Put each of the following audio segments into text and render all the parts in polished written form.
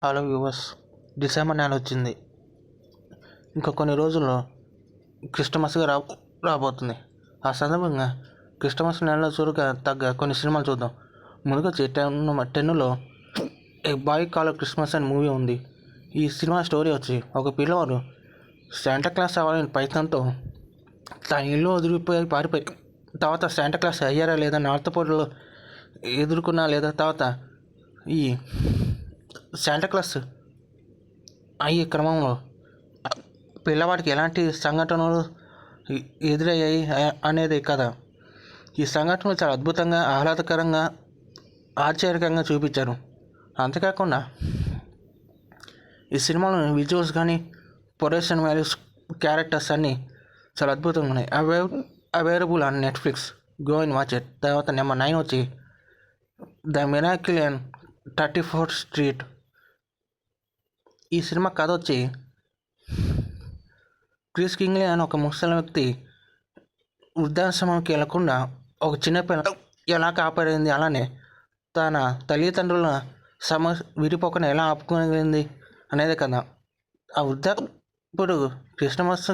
Hello viewers, December నెల వచ్చింది. ఇంకా కొన్ని రోజుల్లో క్రిస్టమస్గా రాబోతుంది. ఆ సందర్భంగా క్రిస్టమస్ నెలలో చూడక తగ్గ కొన్ని సినిమాలు చూద్దాం. ముందుగా వచ్చి 10లో ఏ బాయ్ కాల్ క్రిస్మస్ అనే మూవీ ఉంది. ఈ సినిమా స్టోరీ వచ్చి ఒక పిల్లవాడు శాంటా క్లాస్ అవ్వాలని ప్రయత్నంతో తన ఇల్లు వదిలిపోయి పారిపోయి తర్వాత శాంటా క్లాస్ అయ్యారా లేదా నార్తపోటులో ఎదుర్కొన్నా లేదా తర్వాత ఈ శాంటా క్లాస్ అయ్యే క్రమంలో పిల్లవాడికి ఎలాంటి సంఘటనలు ఎదురయ్యాయి అనేది కథ. ఈ సంఘటనలు చాలా అద్భుతంగా, ఆహ్లాదకరంగా, ఆశ్చర్యకరంగా చూపించారు. అంతేకాకుండా ఈ సినిమాలో విజువల్స్ కానీ, ప్రొడక్షన్ వాల్యూస్, క్యారెక్టర్స్ అన్నీ చాలా అద్భుతంగా ఉన్నాయి. Available on Netflix. Go and watch it. తర్వాత నెంబర్ 9 వచ్చి the miracle in 34th street. ఈ సినిమా కథ వచ్చి క్రిస్ కింగ్లీ అని ఒక ముసలి వ్యక్తి వృద్ధాశ్రమంకి వెళ్లకుండా ఒక చిన్నపిల్ల ఎలా కాపాడింది, అలానే తన తల్లిదండ్రుల విడిపోకుండా ఎలా ఆపుకోగలిగింది అనేది కదా. ఆ ఇప్పుడు క్రిస్టమస్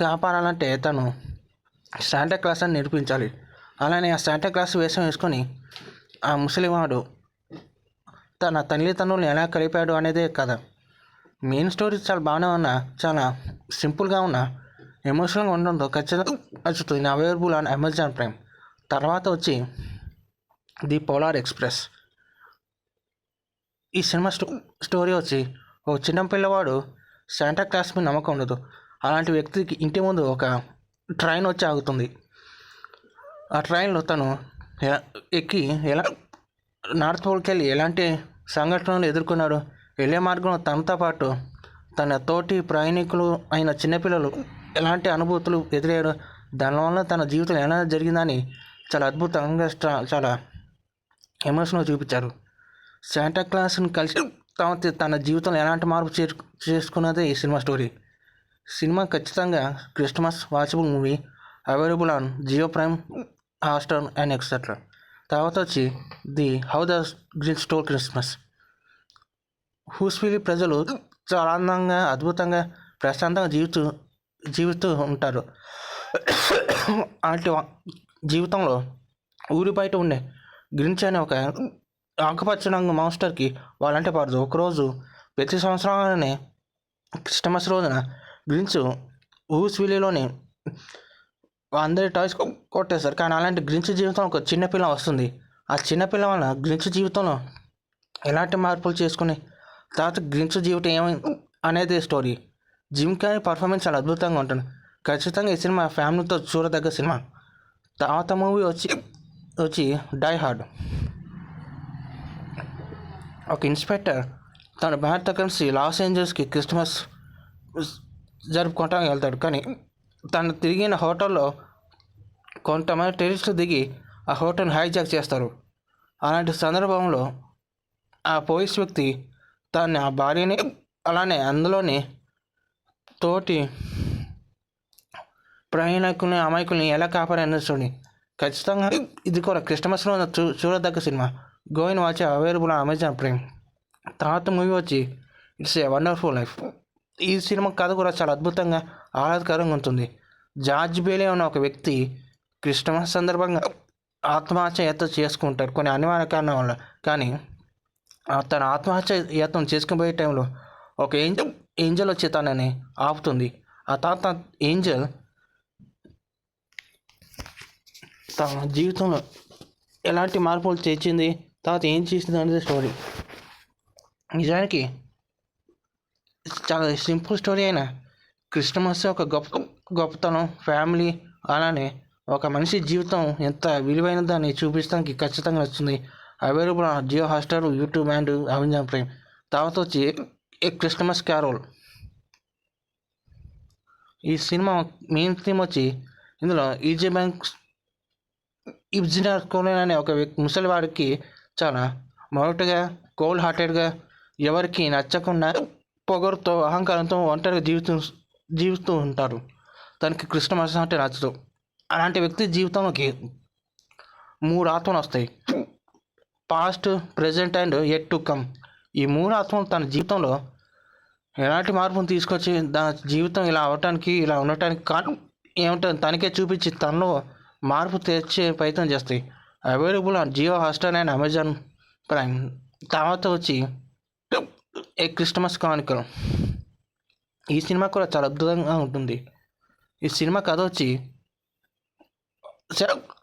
కాపాడాలంటే తను శాంటా క్లాస్ అని నేర్పించాలి. అలానే ఆ శాంటా క్లాస్ వేషం వేసుకొని ఆ ముసలివాడు తన తల్లిదండ్రులను ఎలా కలిపాడు అనేదే కదా. మెయిన్ స్టోరీ చాలా బాగానే ఉన్నా, చాలా సింపుల్గా ఉన్నా, ఎమోషనల్గా ఉండడంతో ఖచ్చితంగా నచ్చుతుంది. Available on Amazon Prime. తర్వాత వచ్చి ది పోలార్ ఎక్స్ప్రెస్. ఈ సినిమా స్టోరీ వచ్చి ఒక చిన్న పిల్లవాడు శాంటా క్లాస్ మీద నమ్మకం ఉండదు. అలాంటి వ్యక్తికి ఇంటి ముందు ఒక ట్రైన్ వచ్చి ఆగుతుంది. ఆ ట్రైన్లో తను ఎక్కి ఎలా నార్త్ పోల్కి వెళ్ళి ఎలాంటి సంఘటనలు ఎదుర్కొన్నాడు, వెళ్ళే మార్గంలో తనతో పాటు తన తోటి ప్రయాణికులు అయిన చిన్నపిల్లలు ఎలాంటి అనుభూతులు ఎదురయ్యాడు, దానివల్ల తన జీవితం ఎలా జరిగిందని చాలా అద్భుతంగా చాలా ఎమోషనల్గా చూపించారు. శాంటా క్లాస్ని కలిసి తన జీవితంలో ఎలాంటి మార్పు చేసుకున్నదే ఈ సినిమా స్టోరీ. సినిమా ఖచ్చితంగా Christmas watchable movie. Available on Jio Prime, Hotstar and etcetera. తర్వాత వచ్చి the how the Grinch stole Christmas. Whoville ప్రజలు చాలా ఆనందంగా, అద్భుతంగా, ప్రశాంతంగా జీవిస్తూ ఉంటారు. అలాంటి జీవితంలో ఊరి బయట ఉండే గ్రించ్ అనే ఒక ఆకుపచ్చ రంగు మాస్టర్కి వాళ్ళంటే పడదు. ఒకరోజు ప్రతి సంవత్సరంలోనే క్రిస్టమస్ రోజున గ్రించ్ హూస్విల్లీలోని అందరి టాయ్స్ కొట్టేస్తారు. కానీ అలాంటి గ్రించ్ జీవితంలో ఒక చిన్నపిల్ల వస్తుంది. ఆ చిన్నపిల్ల వల్ల గ్రించ్ జీవితంలో ఎలాంటి మార్పులు చేసుకుని తర్వాత గ్రించ్ జీవితం ఏమైంది అనేది స్టోరీ. జిమ్ క్యారీ పర్ఫార్మెన్స్ చాలా అద్భుతంగా ఉంటుంది. ఖచ్చితంగా ఈ సినిమా ఫ్యామిలీతో చూడదగ్గ సినిమా. తర్వాత మూవీ వచ్చి డై హార్డ్. ఒక ఇన్స్పెక్టర్ తన భార్యతో కలిసి లాస్ ఏంజల్స్కి క్రిస్మస్ జరుపుకోవటానికి వెళ్తాడు. కానీ తను తిరిగిన హోటల్లో కొంతమంది టెర్రరిస్టులు దిగి ఆ హోటల్ని హైజాక్ చేస్తారు. అలాంటి సందర్భంలో ఆ పోలీస్ వ్యక్తి తన ఆ భార్యని అలానే అందులోని తోటి ప్రయాణికుల్ని, అమాయకుల్ని ఎలా కాపాడని చూడండి. ఖచ్చితంగా ఇది కూడా క్రిస్టమస్లో చూడదగ్గ cinema. Go and watch. Available Amazon Prime. తర్వాత మూవీ వచ్చి ఇట్స్ ఏ వండర్ఫుల్ లైఫ్. ఈ సినిమా కథ కూడా చాలా అద్భుతంగా, ఆహ్లాదకరంగా ఉంటుంది. జార్జ్ బేలీ అనే ఒక వ్యక్తి క్రిస్టమస్ సందర్భంగా ఆత్మహత్య చేసుకుంటారు కొన్ని అనివార్య కారణాల వల్ల. కానీ తన ఆత్మహత్య యత్నం చేసుకుపోయే టైంలో ఒక ఏంజల్ వచ్చి తనని ఆపుతుంది. ఆ తర్వాత ఏంజల్ తన జీవితంలో ఎలాంటి మార్పులు తెచ్చింది, తర్వాత ఏం చేసింది అనేది స్టోరీ. నిజానికి చాలా సింపుల్ స్టోరీ అయినా క్రిస్టమస్ ఒక గొప్పతనం, ఫ్యామిలీ, అలానే ఒక మనిషి జీవితం ఎంత విలువైనదని చూపించడానికి ఖచ్చితంగా నచ్చింది. Available Jio Hotstar, YouTube and Amazon Prime. తర్వాత వచ్చి ఏ క్రిస్టమస్ క్యారోల్. ఈ సినిమా మెయిన్ థీమ్ వచ్చి ఇందులో ఈజీ బ్యాంక్ ఇబ్జినర్ కోలెన్ అనే ఒక ముసలివాడికి చాలా మొరటుగా, కోల్డ్ హార్టెడ్గా, ఎవరికి నచ్చకుండా, పొగరుతో, అహంకారంతో ఒంటరిగా జీవిస్తూ ఉంటారు. తనకి క్రిస్టమస్ అంటే నచ్చదు. అలాంటి వ్యక్తి జీవితంలోకి 3 ఆత్మలు వస్తాయి. Past, present and yet to come. ఈ 3 ఆత్మలు తన జీవితంలో ఎలాంటి మార్పును తీసుకొచ్చి జీవితం ఇలా అవటానికి ఇలా ఉండటానికి కారణం ఏమిటో తనకే చూపించి తనలో మార్పు తెచ్చే ప్రయత్నం చేస్తాయి. Available on Jio Hotstar and Amazon Prime. తర్వాత వచ్చి ఏ క్రిస్టమస్ క్రానికల్. ఈ సినిమా కూడా చాలా అద్భుతంగా ఉంటుంది. ఈ సినిమా కథ వచ్చి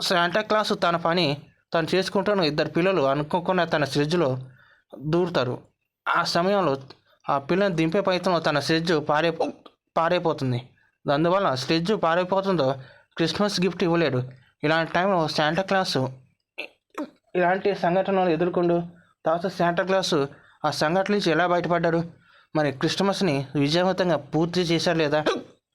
శాంటా క్లాస్ తన పని తను చేసుకుంటున్న 2 పిల్లలు అనుకోకుండా తన స్లెడ్జ్లో దూరుతారు. ఆ సమయంలో ఆ పిల్లని దింపే ప్రయత్నంలో తన స్లెడ్జ్ పారైపోతుంది. అందువల్ల స్లెడ్జ్ పారైపోతుందో క్రిస్మస్ గిఫ్ట్ ఇవ్వలేడు. ఇలాంటి టైంలో శాంటా క్లాస్ ఇలాంటి సంఘటనలు ఎదుర్కొండు. తర్వాత శాంటా క్లాస్ ఆ సంఘటన నుంచి ఎలా బయటపడ్డాడు, మరి క్రిస్టమస్ని విజయవంతంగా పూర్తి చేశారు లేదా,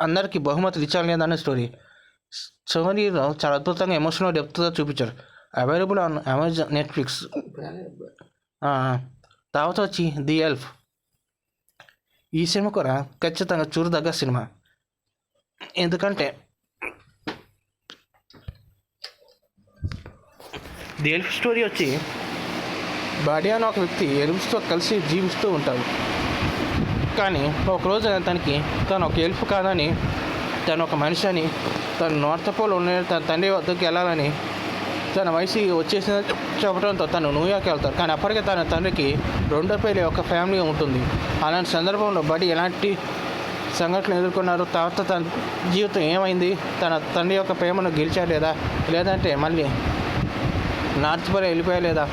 అందరికీ బహుమతులు ఇచ్చారు లేదా అనే స్టోరీలో చాలా అద్భుతంగా ఎమోషనల్ డెప్త్గా చూపించారు. Available on Amazon Netflix. తర్వాత వచ్చి ది ఎల్ఫ్. ఈ సినిమా కూడా ఖచ్చితంగా చూడదగ్గ సినిమా. ఎందుకంటే ది ఎల్ఫ్ స్టోరీ వచ్చి బాడీ అని ఒక వ్యక్తి ఎల్ఫ్స్తో కలిసి జీవిస్తూ ఉంటాడు. కానీ ఒకరోజు తను ఒక ఎల్ఫ్ కాదని, తను ఒక మనిషి అని, తను నార్త్ పోల్ ఉన్న తన తండ్రి వద్దకు వెళ్ళాలని తన వయసు వచ్చేసిన చెప్పడంతో తను న్యూయార్క్ వెళ్తారు. కానీ అప్పటికే తన తండ్రికి 2 పేర్లు ఒక ఫ్యామిలీ ఉంటుంది. అలాంటి సందర్భంలో బడి ఎలాంటి సంఘటనలు ఎదుర్కొన్నారు, తర్వాత తన జీవితం ఏమైంది, తన తండ్రి యొక్క ప్రేమను గెలిచారు లేదా, లేదంటే మళ్ళీ నార్త్ పోల్ వెళ్ళిపోయా లేదా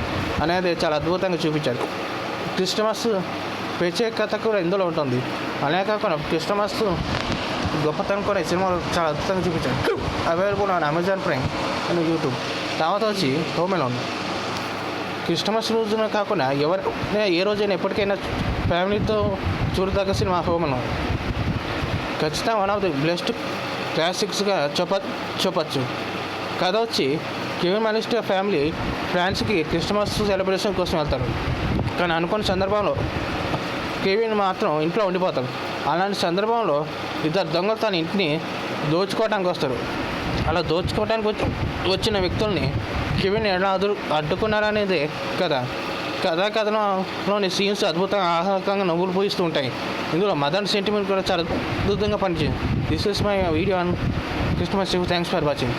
అనేది చాలా అద్భుతంగా చూపించారు. క్రిస్టమస్ ప్రత్యేకత కూడా ఇందులో ఉంటుంది. అలానే కాకుండా క్రిస్టమస్ గొప్పతనం కూడా ఈ సినిమాలో చాలా అద్భుతంగా చూపించారు. Available on Amazon prime and YouTube. తర్వాత వచ్చి హోమ్ అలోన్. క్రిస్టమస్ రోజున కాకుండా ఎవరైనా ఏ రోజైనా ఎప్పటికైనా ఫ్యామిలీతో చూడదగ్గ సినిమా హోమ్ అలోన్. ఖచ్చితంగా వన్ ఆఫ్ ది బెస్ట్ క్లాసిక్స్గా చెప్పచ్చు. కథ వచ్చి కెవిన్ మలిస్టర్ ఫ్యామిలీ ఫ్రాన్స్కి క్రిస్టమస్ సెలబ్రేషన్ కోసం వెళ్తారు. కానీ అనుకున్న సందర్భంలో కెవిన్ మాత్రం ఇంట్లో ఉండిపోతాడు. అలాంటి సందర్భంలో 2 దొంగలు తన ఇంటిని దోచుకోవడానికి వస్తారు. అలా దోచుకోవడానికి వచ్చిన వ్యక్తుల్ని కెవిన్ ఎలా అడ్డుకున్నారనేదే కథలోని సీన్స్ అద్భుతంగా ఆహ్లాదకంగా నవ్వులు పూయిస్తూ ఉంటాయి. ఇందులో మదర్ సెంటిమెంట్ కూడా చాలా అద్భుతంగా పనిచేసింది. This is my video on Christmas. Thanks for watching.